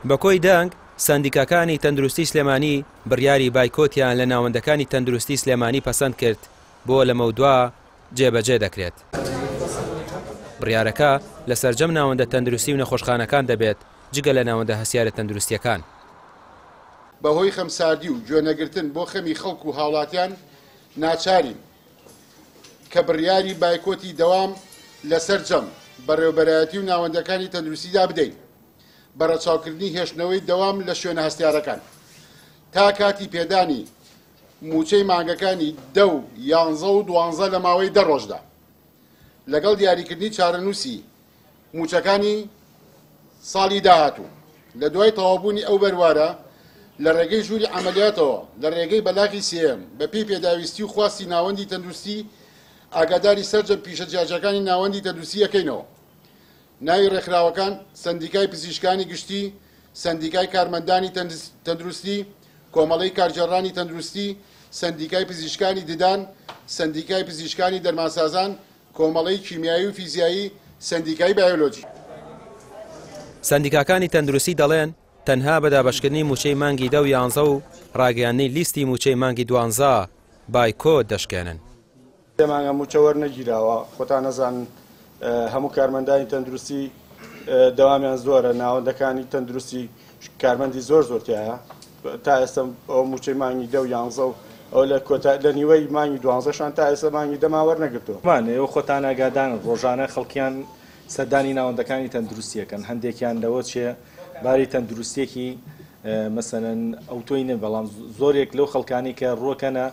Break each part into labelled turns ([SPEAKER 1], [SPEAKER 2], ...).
[SPEAKER 1] بە کۆی دەنگ سەندیکاکانی تەندروستی سلێمانی بڕیاری بایکۆتیان لە ناوەندەکانی تەندروستی سلێمانی پەسەند کرد بۆ لەمە دووە جێبەجێ دەکرێت. بڕیارەکە لە سەرجەم ناوەندە تەندروستی و نەخۆشخانەکان دەبێت جگە لە ناوەندە هەسیارە تەندروستیەکان.
[SPEAKER 2] بەهۆی خەمساردی و گوێنەگرتن بۆ خەمی خەڵک و هاوڵاتیان ناچارین کە بڕیاری بایکۆتی دەوام لەسەر جەم بەڕێوەبەرایەتی و ناوەندەکانی تەندروستیدا بدەین بە ڕەچاوکردنی هێشتنەوەی دەوام لە شوێنە هەستیارەکان تا کاتی پێدانی موچەی مانگەکانی 10 و 11 و 12 لە ماوەی 10 ڕۆژدا لەگەڵ دیاریکردنی چارەنووسی موچەکانی ساڵی داهاتوو لە دوای تەواوبوونی ئەو بەروارە لە ڕێگەی ژووری عملیاتەوە لە ڕێگەی بەلاغی سێم بە پێی پێداویستی و خواستی ناوەندی تەندروستی ئاگاداری سەرجەم پیشە جیاجەکانی ناوەندی تەندروستی یەکەینەوە. ناوی ڕێکخراوەکان سەندیکای پزیشکانی گشتی، سەندیکای کارمەندانی تەندروستی، کۆمەڵەی کارجێڕانی تەندروستی، سەندیکای پزیشکانی ددان، سەندیکای پزیشکانی دەرمانسازان، کۆمەڵەی کیمیایی و فیزیایی، سەندیکای بایۆلۆجی.
[SPEAKER 1] سەندیکاکانی تەندروستی دەڵێن تەنها بەدابەشکردنی موچەی مانگی 10 و 11 و ڕاگەیاندنی لیستی موچەی مانگی 12 بایکۆت دەشکێنن.
[SPEAKER 3] مانگە موچە وەرنەگیراوە، خۆتان نەزانن هەموو کارمەندانی تەندروستی دەوامیان زۆرە، ناوەندەکانی تەندروستی کارمەندی زۆر زۆرتیایە تا ئێستا ئەو موچەی مانگی 10 و 11 و ئەو لە نیوەی مانگی 12شان تا ئێستا مانگی 10 وەرنەگرتووە. ئێوە خۆتان ئاگادان ڕۆژانە خەڵکیان سەردانی ناوەندەکانی تەندروستیەکەن، هەندێکیان لەوە چێ باری تەندروستێکی مەسەلەن ئەوتۆینە، بەڵام زۆرێک لەو خەڵکانی کە ڕۆکەنە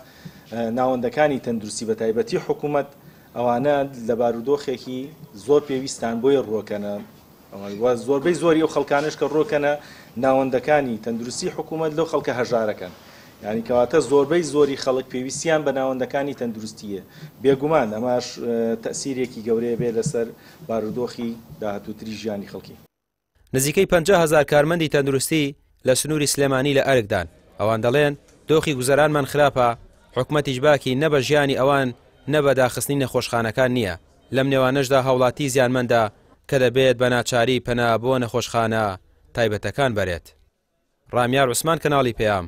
[SPEAKER 3] ناوەندەکانی تەندروستی بە تایبەتی حکوومەت ئەوانە لە بارودۆخێکی زۆر پێویستان بۆی ڕۆکەنە. زۆربەی زۆری ئەو خەڵکانش کە ڕۆکەنە ناوەندەکانی تەندروستی حکوومەت لەو خەڵکە هەژارەکەن، یعنی کەواتە زۆربەی زۆری خەڵک پێویستیان بە ناوەندەکانی تەندروستیە. بێگومان ئەماش تەسیرێکی گەورەیە بێ لەسەر بارودۆخی داهاتووتری ژیانی خەڵکی.
[SPEAKER 1] نزیکەی 50,000 کارمەندی تەندروستی لە سنووری سلێمانی لە ئەرکدان. ئەوان دەڵێن دۆخی گوزەرانمان خراپە، حکومەتیش باکی نە بە ژیانی ئەوان نە بە داخستنی نەخۆشخانەکان نییە. لەم نێوانەشدا هەوڵاتی زیانمەندە کە دەبێت بە ناچاری پەنا بۆ نەخۆشخانە تایبەتەکان بەرێت. ڕامیار عوسمان، کەناڵی پێام،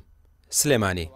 [SPEAKER 1] سلێمانی.